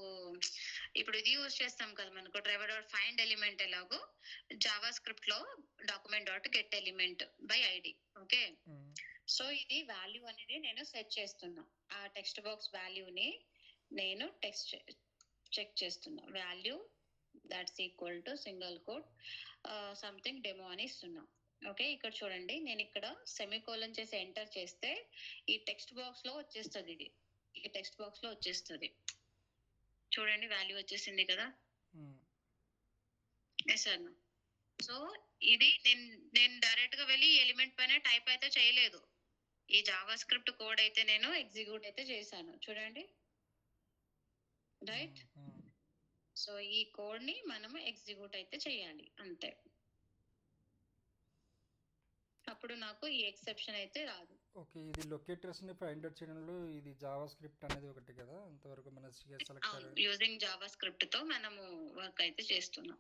ఇప్పుడు ఇది యూజ్ చేస్తాం కదా, మనకు డ్రైవర్ డాట్ ఫైండ్ ఎలిమెంట్ ఎలాగో జావా స్క్రిప్ట్ లో document dot get element by ID. Okay, so ఇది వాల్యూ అనేది నేను సెట్ చేస్తున్నా. ఆ టెక్స్ట్ బాక్స్ వాల్యూని నేను టెక్స్ట్ చెక్ చేస్తున్నా. Value that's equal to single quote something demo అని ఇస్తున్నా. ఓకే, ఇక్కడ చూడండి, నేను ఇక్కడ సెమీకోలన్ చేసి ఎంటర్ చేస్తే ఈ టెక్స్ట్ బాక్స్ లో వచ్చేస్తుంది. ఈ టెక్స్ట్ బాక్స్ లో వచ్చేస్తుంది. చూడండి, వాల్యూ వచ్చేసింది కదా. ఎస్ అన్న. సో ఇది నేను డైరెక్ట్ గా వెళ్ళి ఎలిమెంట్ పైన టైప్ అయితే చేయలేదు. ఈ జావా స్క్రిప్ట్ కోడ్ అయితే నేను ఎగ్జిక్యూట్ అయితే చేశాను. చూడండి, రైట్. సో ఈ కోడ్ ని మనం ఎగ్జిక్యూట్ అయితే చేయాలి అంతే. అప్పుడు నాకు ఈ ఎక్సెప్షన్ అయితే రాదు. ఓకే, ఇది లొకేటర్స్ని ఫైండ్ అవుట్ చేయడంలో ఇది జావా స్క్రిప్ట్ అనేది ఒకటి కదా, అంతవరకు మన సెలెక్ట్ యూజింగ్ జావా స్క్రిప్ట్ తో మనము వర్క్ అయితే చేస్తున్నాం.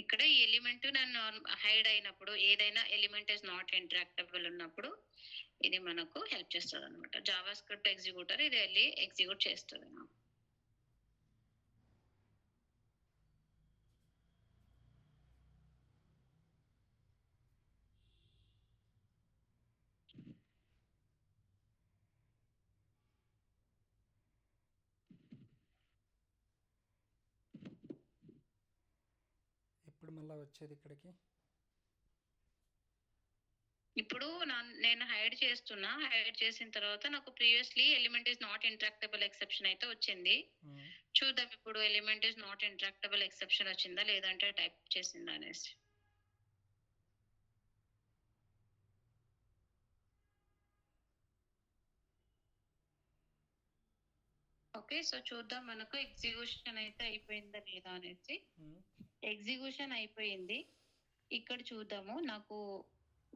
ఇక్కడ ఈ ఎలిమెంట్ నన్ను హైడ్ అయినప్పుడు, ఏదైనా ఎలిమెంట్ ఇస్ నాట్ ఇంటరాక్టబుల్ ఉన్నప్పుడు ఇది మనకు హెల్ప్ చేస్తుంది అనమాట. జావా స్క్రిప్ట్ ఎగ్జిక్యూటర్ ఇది వెళ్ళి ఎగ్జిక్యూట్ చేస్తుంది నాకు. ఇప్పుడు మళ్ళీ వచ్చేది ఇక్కడికి. ఇప్పుడు నేను హైడ్ చేస్తున్నా. హైడ్ చేసిన తర్వాత నాకు previously element is not interactable exception అయితే వచ్చింది. చూద్దాం ఇప్పుడు element is not interactable exception వచ్చిందా లేదంటే టైప్ చేసిందా అనేసి. ఓకే, సో చూద్దాం మనకు ఎగ్జిక్యూషన్ అయితే అయిపోయిందా లేదా అనేసి. ఎగ్జిక్యూషన్ అయిపోయింది. ఇక్కడ చూద్దాము నాకు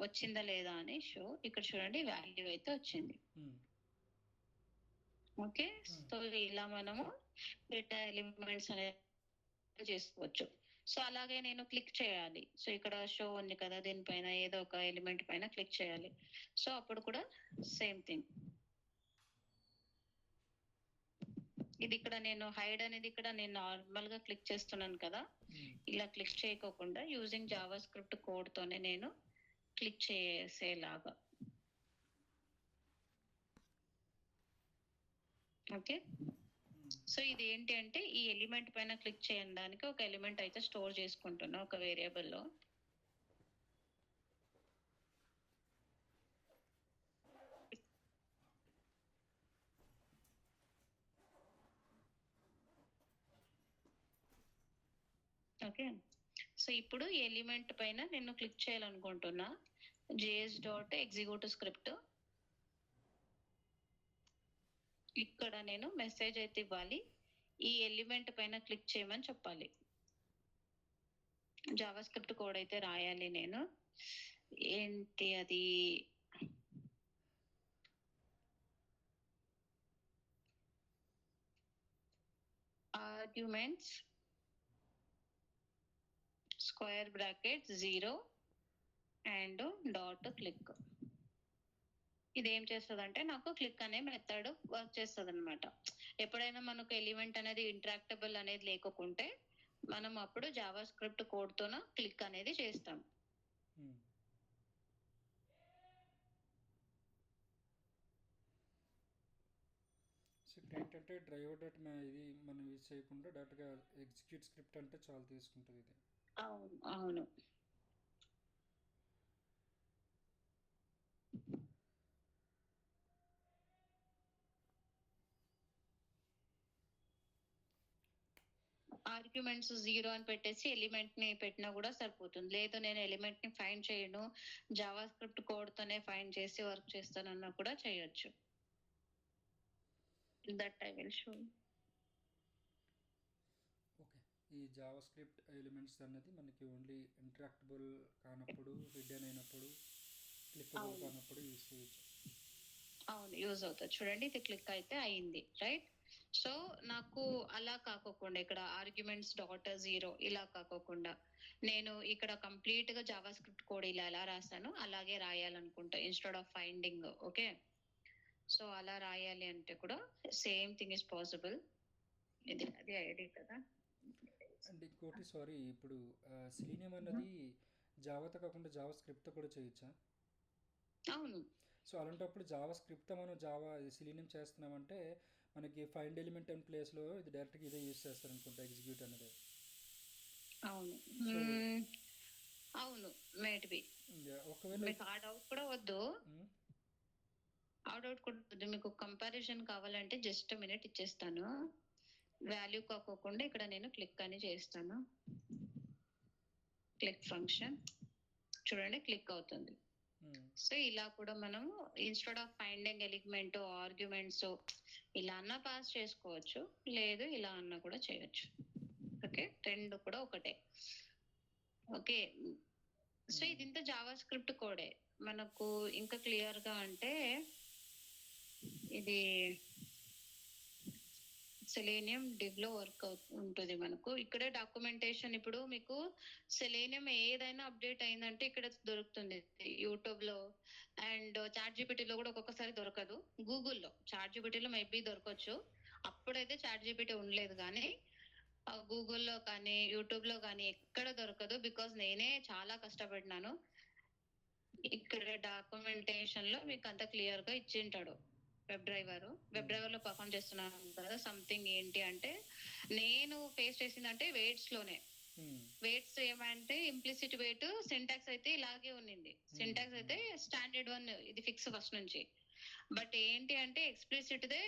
వచ్చిందా లేదా అని. షో ఇక్కడ చూడండి, వాల్యూ అయితే వచ్చింది. ఓకే, సో ఇలా మనము డేటా ఎలిమెంట్స్ అనేది చేసుకోవచ్చు. సో అలాగే నేను క్లిక్ చేయాలి. సో ఇక్కడ షో ఉంది కదా, దీనిపైన ఏదో ఒక ఎలిమెంట్ పైన క్లిక్ చేయాలి. సో అప్పుడు కూడా సేమ్ థింగ్. ఇది ఇక్కడ నేను హైడ్ అనేది ఇక్కడ నేను నార్మల్ గా క్లిక్ చేస్తున్నాను కదా, ఇలా క్లిక్ చేయకోకుండా యూజింగ్ జావా స్క్రిప్ట్ కోడ్ తోనే నేను క్లిక్ చేసేలాగా. ఓకే, సో ఇది ఏంటి అంటే ఈ ఎలిమెంట్ పైన క్లిక్ చేయడానికి ఒక ఎలిమెంట్ అయితే స్టోర్ చేసుకుంటున్నా ఒక వేరియబుల్ లో. ఓకే, సో ఇప్పుడు ఈ ఎలిమెంట్ పైన నేను క్లిక్ చేయాలనుకుంటున్నా. JS dot execute script. ఇక్కడ నేను మెసేజ్ అయితే ఇవ్వాలి, ఈ ఎలిమెంట్ పైన క్లిక్ చేయమని చెప్పాలి. జావా స్క్రిప్ట్ కోడ్ అయితే రాయాలి నేను. ఏంటి అది, arguments square bracket 0 and dot click. ఇది ఏం చేస్తుంది అంటే నాకు క్లిక్ అనే మెథడ్ వర్క్ చేస్తుంది అనమాట. ఎప్పుడైనా మనకు ఎలిమెంట్ అనేది ఇంటరాక్టబుల్ అనేది లేకుంటే మనం అప్పుడు జావా స్క్రిప్ట్ కోడ్ తోన క్లిక్ అనేది చేస్తాం. ఇక్కడ ఏంటంటే డ్రైవర్ డాట్ ఇది మనం యూజ్ చేయకుండా డైరెక్ట్గా ఎగ్జిక్యూట్ స్క్రిప్ట్ అంటే చాలా తీసుకుంటుంది ఇది. అవును అవును. ఆర్గ్యుమెంట్స్ 0 అని పెట్టేసి ఎలిమెంట్ ని పెట్టినా కూడా సరిపోతుంది. లేదు నేను ఎలిమెంట్ ని ఫైండ్ చేయను, జావా స్క్రిప్ట్ కోడ్ తోనే ఫైండ్ చేసి వర్క్ చేస్తానన్నా కూడా చేయొచ్చు. That I will show. Okay, ఈ జావా స్క్రిప్ట్ ఎలిమెంట్స్ అనేది మనకి ఓన్లీ ఇంటరాక్టబుల్ కానప్పుడు, హిడెన్ అయినప్పుడు, క్లిక్కబుల్ కానప్పుడు యూజ్ చేయొచ్చు. అవును, యూజ్ అవుతుంది. చూడండి, ఇది క్లిక్ అయితే అయింది, రైట్. సో నాకు అలా కాకోకుండా ఇక్కడ ఆర్గ్యుమెంట్స్ డాట్ జీరో ఇలా కాకోకుండా నేను ఇక్కడ కంప్లీట్ గా జావా స్క్రిప్ట్ కోడ్ ఇలా రాస్తాను అలాగే రాయాలనుకుంటా instead of finding. Okay, so అలా రాయాలి అంటే కూడా సేమ్ థింగ్ ఇస్ పాసిబుల్. ఇది అది ఐడి కదా. అండ్ ఇంకోటి సారీ, ఇప్పుడు సెలీనియం అన్నది జావాతో కాకుండా జావా స్క్రిప్ట్తో కూడా చేయొచ్చా? అవును. సో అలాంటప్పుడు జావా స్క్రిప్ట్తో మనం జావా సెలీనియం చేస్తున్నామంటే మనకి ఫైండ్ ఎలిమెంట్ అండ్ ప్లేస్లో ఇది డైరెక్ట్గా ఇదే యూస్ చేస్తారు అనుకుంటా, ఎగ్జిక్యూట్ అనేది. అవును. సో అవును, మేట్ బి. ఒకవేళ మీకు ఆ డౌట్ కూడా వద్దు. మ్, ఆ డౌట్ కూడా వద్దు. మీకు కంపారిజన్ కావాలంటే జస్ట్ మినిట్ ఇచ్చేస్తాను. వాల్యూ కాకోకుండా ఇక్కడ నేను క్లిక్ అని చేస్తాను. క్లిక్ ఫంక్షన్ చూడండి, క్లిక్ అవుతుంది. మ్, సో ఇలా కూడా మనం instead of finding element arguments ఇలా అన్నా పాస్ చేసుకోవచ్చు, లేదు ఇలా అన్నా కూడా చేయొచ్చు. ఓకే, రెండు కూడా ఒకటే. ఓకే, సో మ్, ఇది ఇంత జావా స్క్రిప్ట్ కోడే. మనకు ఇంకా క్లియర్ గా అంటే ఇది సెలీనియం డివ్ లో వర్క్ ఉంటుంది. మనకు ఇక్కడే డాక్యుమెంటేషన్. ఇప్పుడు మీకు సెలీనియం ఏదైనా అప్డేట్ అయిందంటే ఇక్కడ దొరుకుతుంది యూట్యూబ్ లో అండ్ చాట్ జీపీటీలో కూడా ఒక్కొక్కసారి దొరకదు. గూగుల్లో చాట్ జీపీటీలో మేబీ దొరకచ్చు, అప్పుడైతే చాట్ జీపీటీ ఉండలేదు. కానీ గూగుల్లో కానీ యూట్యూబ్ లో కానీ ఎక్కడ దొరకదు. బికాజ్ నేనే చాలా కష్టపడినాను. ఇక్కడ డాక్యుమెంటేషన్ లో మీకు అంత క్లియర్ గా ఇచ్చింటాడు. వెబ్ డ్రైవర్ లో పర్ఫామ్ చేస్తున్నాను కదా సంథింగ్. ఏంటి అంటే నేను ఫేస్ చేసిందంటే వెయిట్స్ లోనే. మ్, వెయిట్స్ ఏమంటే ఇంప్లిసిట్ వెయిట్ సింటాక్స్ అయితే ఇలాగే ఉన్నింది. సింటాక్స్ అయితే స్టాండర్డ్ వన్, ఇది ఫిక్స్ ఫస్ట్ నుంచి. బట్ ఏంటి అంటే ఎక్స్ప్లిసిట్ దే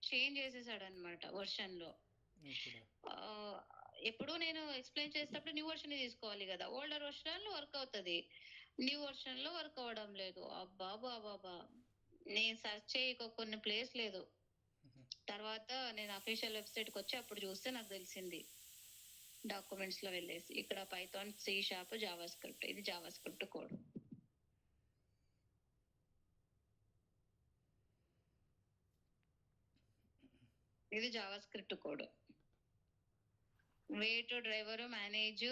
చేంజ్ చేసేసాడు అనమాట వర్షన్ లో. ఓకేడా. ఎప్పుడు నేను ఎక్స్ప్లెయిన్ చేసేటప్పుడు న్యూ వర్షన్ తీసుకోవాలి కదా, ఓల్డర్ వర్షన్ లో వర్క్ అవుతుంది, న్యూ వర్షన్ లో వర్క్ అవ్వడం లేదు. అబ్బా బాబా, నేను సెర్చ్ చేయక కొన్ని ప్లేస్ లేదు. తర్వాత నేను అఫీషియల్ వెబ్సైట్ కి వచ్చి అప్పుడు చూస్తే నాకు తెలిసింది. డాక్యుమెంట్స్ లో వెళ్ళేసి ఇక్కడ Python C sharp JavaScript, ఇది జావా స్క్రిప్ట్ కోడ్. ఇది JavaScript code. Wait driver manage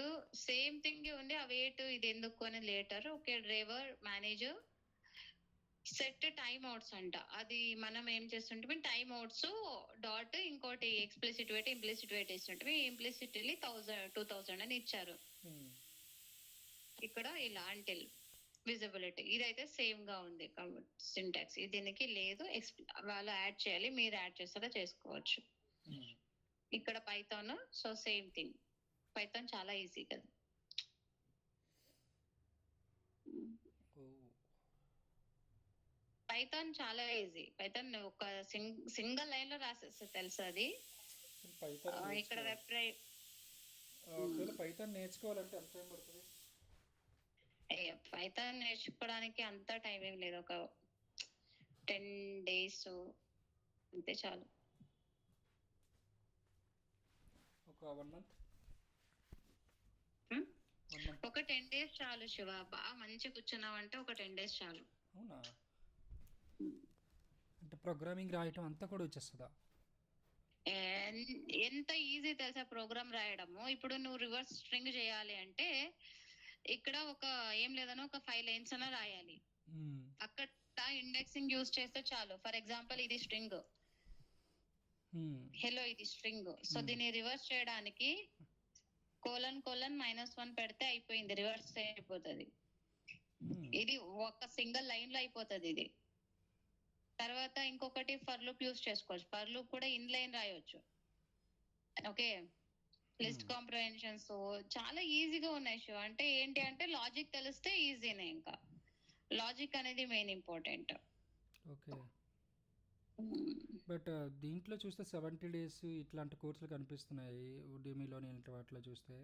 same thing ఉంది. ఆ వెయిట్ ఇది ఎందుకు అని later. Okay, driver manage set timeouts అంట. అది మనం ఏం చేస్తుంటే టైమ్ అవుట్స్ డాట్ ఇంకోటి ఎక్స్ప్లిసిట్ వెయిట్ ఇంప్లిసిట్ వెయిట్ ఇస్తుంటే ఇంప్లిసిట్లీ 1000 2000 అని ఇచ్చారు. మ్, ఇక్కడ ఇలా అంటిల్ విజిబిలిటీ ఇదైతే సేమ్ గా ఉంది. సింటాక్స్ దీనికి లేదు, వాళ్ళు యాడ్ చేయాలి, మీరు యాడ్ చేస్తారా చేసుకోవచ్చు. మ్. ఇక్కడ Python, so same thing. Python చాలా ఈజీ కదా. ఓ, పైథాన్ చాలా ఈజీ. పైథాన్ ఒక సింగిల్ లైన్ లో రాసేస్తే తెలుసు అది. పైథాన్ ఇక్కడ నేర్చుకోవాలి. ఒకవేళ పైథాన్ నేర్చుకోవాలంటే ఎంత టైం పడుతుంది? పైథాన్ నేర్చుకోవడానికి అంత టైం ఏం లేదు, ఒక 10 days అంతే చాలు. ఒక 1 month? Hmm? 1 month. ఒక 10 days చాలు శివ. బాగా మంచి కూర్చున్నావంటే ఒక 10 days చాలు. అవునా? అంటే ప్రోగ్రామింగ్ రాయటం అంతా కూడా వచ్చేస్తుందా? ఎంత ఈజీ తెలుసా ప్రోగ్రామ్ రాయడము. ఇప్పుడు నువ్వు రివర్స్ స్ట్రింగ్ చేయాలి అంటే ఇక్కడ ఒక ఏం లేదనో ఒక 5 lines అన్నా రాయాలి. మ్, అక్కడ ఇండెక్సింగ్ యూజ్ చేస్తే చాలు. ఫర్ ఎగ్జాంపుల్ ఇది స్ట్రింగ్, మ్, హెలో ఇది స్ట్రింగ్. సో దీన్ని రివర్స్ చేయడానికి ::(-1) పెడితే అయిపోయింది, రివర్స్ అయిపోతుంది. మ్, ఇది ఒక సింగిల్ లైన్ లో అయిపోతుంది ఇది. తర్వాత ఇంకొకటి ఫర్ లూప్ యూజ్ చేసుకోవచ్చు. ఫర్ లూప్ కూడా ఇన్ లైన్ రాయొచ్చు. ఓకే, లిస్ట్ కాంప్రహెన్షన్స్ చాలా ఈజీగా ఉన్నాయి శివ. అంటే ఏంటి అంటే లాజిక్ తెలిస్తే ఈజీనే. ఇంకా లాజిక్ అనేది మెయిన్ ఇంపార్టెంట్. ఓకే. బట్ దీంట్లో చూస్తే 70 days ఇట్లాంటి కోర్సులు కనిపిస్తున్నాయి ఉడిమిలోని ఇలాంటి వాటిలో చూస్తే.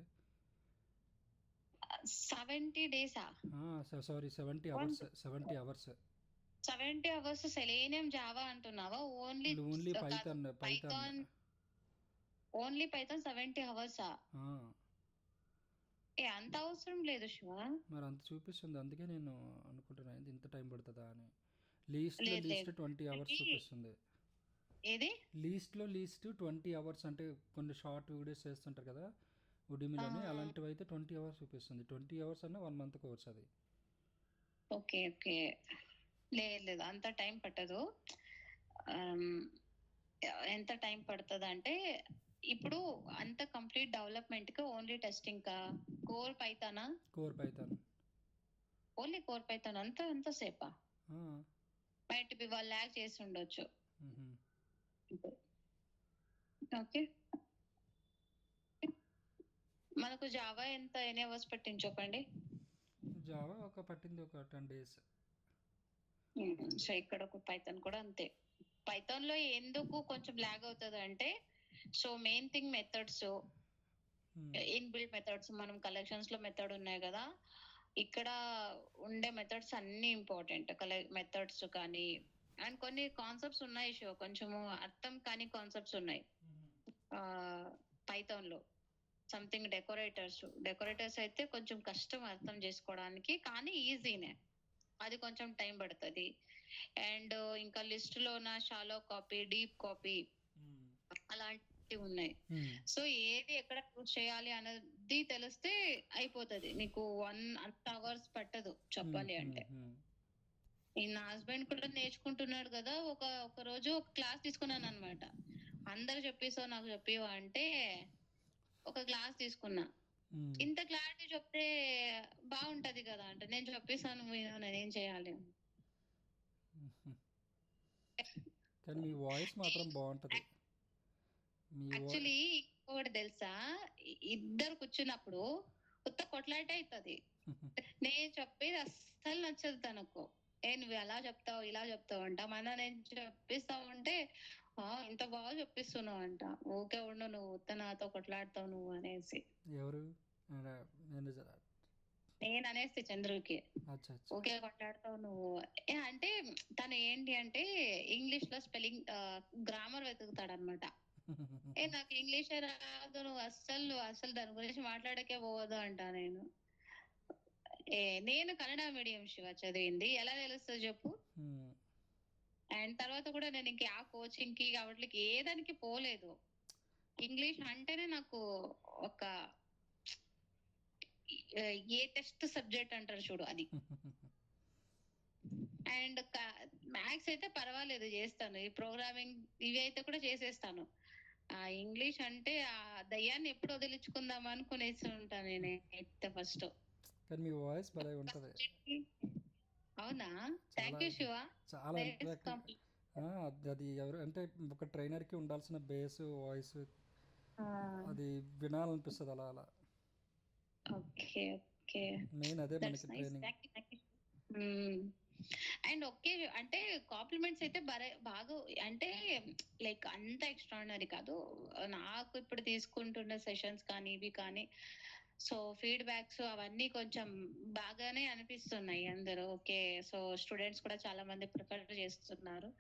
70 days sorry 70 hours. 70 hours. 70 hours selenium Java అంటున్నావా? Only only Python. Python only Python 70 hours అంత అవసరం లేదు శివ. మరి అంత చూపిస్తుంది, అందుకే నేను అనుకుంటున్నాను ఇంత టైం పడుతుందా అని. లీస్ట్ లేదు, 20 hours చూపిస్తుంది. ఏది లీస్ట్ 20 అవర్స్ అంటే కొన్ని షార్ట్ వీడియోస్ చేస్తుంటారు కదా ఆ, ఉడిమిలోని, అలాంటివి అయితే 20 అవర్స్ చూపిస్తుంది. 20 అవర్స్ అన్న 1 మంత్ కోర్స్ అది. Okay okay. లేదు లేదు, అంత టైం పట్టదు. ఆమ్, ఎంత టైం పడుతుంది అంటే, ఇప్పుడు అంత కంప్లీట్ డెవలప్మెంట్ కి ఓన్లీ టెస్టింగ్ కా కోర్ పైతానా, core Python. Only core Python అంత అంత సేపా? బయట వాళ్ళు ల్యాగ్ చేసి ఉండొచ్చు. ఓకే. మనకు జావా ఎన్ని అవర్స్ పట్టింది చెప్పండి. జావా పట్టింది ఒక 10 days. సో ఇక్కడ ఒక పైథాన్ కూడా అంతే. పైథాన్ లో ఎందుకు కొంచెం లాగ్ అవుతుంది అంటే, so main thing methods, in build methods, మనం కలెక్షన్స్ లో మెథడ్ ఉన్నాయి కదా, ఇక్కడ ఉండే మెథడ్స్ అన్ని ఇంపార్టెంట్. మెథడ్స్ కానీ అండ్ కొన్ని కాన్సెప్ట్స్ ఉన్నాయి షో, కొంచెము అర్థం కాని కాన్సెప్ట్స్ ఉన్నాయి పైథాన్ లో. సంథింగ్ డెకరేటర్స్ అయితే కొంచెం కష్టం అర్థం చేసుకోవడానికి, కానీ ఈజీనే, అది కొంచెం టైం పడుతుంది. అండ్ ఇంకా లిస్ట్ లోన షాలో కాపీ, డీప్ కాపీ అలాంటివి ఉన్నాయి. సో ఏది ఎక్కడ యూజ్ చేయాలి అనేది తెలిస్తే అయిపోతుంది నీకు. 1 అవర్స్ పట్టదు చెప్పాలి అంటే. నా హస్బెండ్ కూడా నేర్చుకుంటున్నాడు కదా, ఒక రోజు ఒక క్లాస్ తీసుకున్నాను అనమాట. అందరు చెప్పేసావు నాకు చెప్పేవా అంటే ఒక క్లాస్ తీసుకున్నా. ఇంత క్లారిటీ చెప్తే బాగుంటది కదా అంటే, నేను చెప్పేసాను నేనేం చేయాలి. కానీ మీ వాయిస్ మాత్రం బాగుంటది. యాక్చువల్లీ ఇంకొకటి తెలుసా, ఇద్దరు కూర్చున్నప్పుడు కొత్త కొట్లాట అవుతుంది. నేను చెప్పేది అస్సలు నచ్చదు తనకు. నువ్వు ఎలా చెప్తావు ఇలా చెప్తావు అంట. నేను చెప్పిస్తా ఉంటే ఇంత బాగా చెప్పిస్తున్నావు అంట. ఓకే ఉండు, నువ్వు నాతో కొట్లాడతావు నువ్వు అనేసి. ఎవరు మేనేజర్? నేను అనేసి చంద్రుకి, ఓకే కొట్లాడతావు నువ్వు అంటే. తను ఏంటి అంటే ఇంగ్లీష్ లో స్పెల్లింగ్ గ్రామర్ వెతుకుతాడనమాట. నాకు ఇంగ్లీషే రాదు, నువ్వు అస్సలు దాని గురించి మాట్లాడకే పోవద్దు అంట. నేను కన్నడ మీడియం శివ చదివింది, ఎలా తెలుస్తుంది చెప్పు. అండ్ తర్వాత కూడా నేను ఇంక ఆ కోచింగ్ కి వాటికి ఏదానికి పోలేదు. ఇంగ్లీష్ అంటేనే నాకు ఒక ఏ టెస్ట్ సబ్జెక్ట్ అంటారు చూడు అది. అండ్ మ్యాథ్స్ అయితే పర్వాలేదు చేస్తాను, ఈ ప్రోగ్రామింగ్ ఇవి అయితే కూడా చేసేస్తాను. ఆ ఇంగ్లీష్ అంటే ఆ దయ్యాన్ని ఎప్పుడు వదిలించుకుందాం అనుకునేసి ఉంటాను నేనైతే ఫస్ట్. కానీ మీ వాయిస్ భలే ఉంటది. అవునా, థ్యాంక్ యూ శివ. చాలా అది ఎవరు అంటే ఒక ట్రైనర్ కి ఉండాల్సిన బేస్ వాయిస్, అది వినాలనిపిస్తుంది అలా అలా. ఓకే ఓకే, మెయిన్ అదే మనకి ట్రైనింగ్. అండ్ ఓకే అంటే కాంప్లిమెంట్స్ అయితే బాగా అంటే లైక్ అంత ఎక్స్ట్రాడినరీ కాదు. నాకు ఇప్పుడు తీసుకుంటున్న సెషన్స్ కానీ ఇవి కానీ, సో ఫీడ్బ్యాక్స్ అవన్నీ కొంచెం బాగానే అనిపిస్తున్నాయి అందరూ. ఓకే, సో స్టూడెంట్స్ కూడా చాలా మంది ప్రిఫర్ చేస్తున్నారు.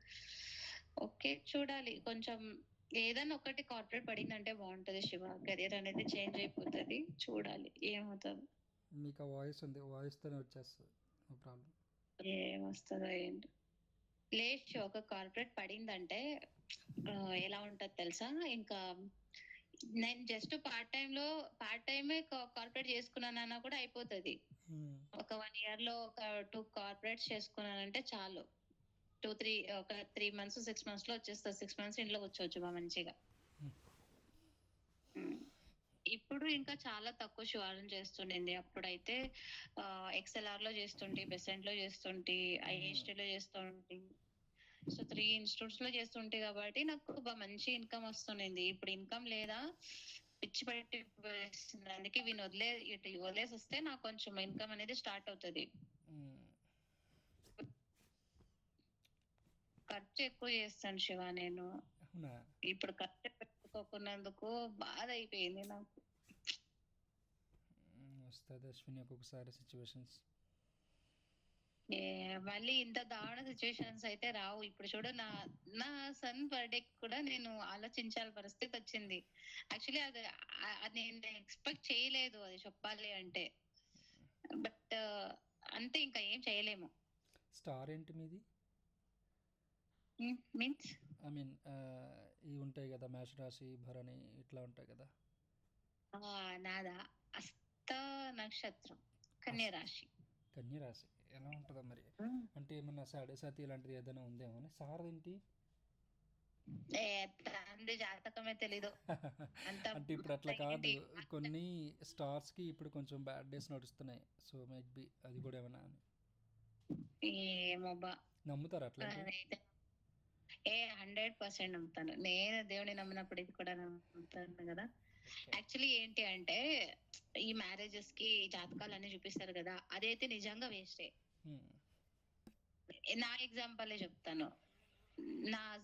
ఓకే చూడాలి, కొంచెం ఏదన్నా ఒకటి కార్పొరేట్ పడిందంటే బాగుంటది శివ. కెరీర్ అనేది చేంజ్ అయిపోతుంది, చూడాలి ఏమవుతుంది. మీకు ఆ వాయిస్ ఉంది, వాయిస్ తోనే వచ్చేస్తుంది, నో ప్రాబ్లం. ఏమొస్తుందో ఏంటి. లేదు, ఒక కార్పొరేట్ పడిందంటే ఎలా ఉంటది తెలుసా, ఇంకా నేను జస్ట్ పార్ట్ టైమే కార్పొరేట్ చేసుకున్నానన్నా కూడా అయిపోతుంది. ఒక 1 year లో ఒక 2 కార్పొరేట్స్ చేసుకున్నానంటే చాలు. 3 months 6 months లో వచ్చేస్తుంది. 6 months ఇంట్లో కూర్చోవచ్చు బాగా మంచిగా. ఇప్పుడు ఇంకా చాలా తక్కువ షువారం చేస్తుండేది. అప్పుడైతే XLR లో చేస్తుంటే, బెసెంట్ లో చేస్తుంటే, IST లో చేస్తుంటే, సో 3 ఇన్స్టిట్యూట్స్ లో చేస్తుంటే కాబట్టి నాకు మంచి ఇన్కమ్ వస్తుండేది. ఇప్పుడు ఇన్కమ్ లేదా, పిచ్చి పట్టి అందుకే ఇటు వదిలేసి వస్తే నాకు కొంచెం ఇన్కమ్ అనేది స్టార్ట్ అవుతుంది. ఖర్చు ఎక్కువ చేస్తాను శివ నేను. ఇప్పుడు ఖర్చు పెట్టుకోకున్నందుకు బాధ అయిపోయింది నాకు. వస్తుంది అశ్విని ఒక్కొక్కసారి సిచ్యువేషన్స్. మళ్ళీ ఇంత దారుణ సిచ్యువేషన్స్ అయితే రావు. ఇప్పుడు చూడు, నా సన్ బర్త్డే కూడా నేను ఆలోచించాల పరిస్థితి వచ్చింది. యాక్చువల్లీ అది నేను ఎక్స్పెక్ట్ చేయలేదు, అది చెప్పాలి అంటే. బట్ అంతే, ఇంకా ఏం చేయలేము. స్టార్ ఏంటి మీది? మీన్స్ ఐ మీన్ ఇవి ఉంటాయి కదా, మేష రాశి, భరణి ఇట్లా ఉంటాయి కదా. నాదా హస్త నక్షత్రం, కన్య రాశి. కన్య రాశి ఎలా ఉంటుందో మరి, ఉమ్. అంటే ఏమన్నా సాడే సతి ఇలాంటిది ఏదైనా ఉందేమో అని. సారదేంటి? ఏ తండ్రి జాతకమే తెలీదు అంత. అంటే ఇప్పుడు అట్లా కాదు, ఏంటి? కొన్ని స్టార్స్కి ఇప్పుడు కొంచెం బ్యాడ్ డేస్ నడుస్తున్నాయి, సో మేక్ బి అది కూడా ఏమైనా అని. ఏమోబ్బా. నమ్ముతారు అట్లాంటివి? అదైతే 100% నమ్ముతాను. నేను దేవుని నమ్మినప్పుడు ఇది కూడా నమ్ముతాను కదా. ఓకే. యాక్చువల్లీ ఏంటి అంటే, ఈ మ్యారేజెస్ కి జాతకాలు అన్ని చూపిస్తారు కదా, అదైతే నిజంగా వేస్టే. హ్మ్. నా ఎగ్జాంపుల్ చెప్తాను. నా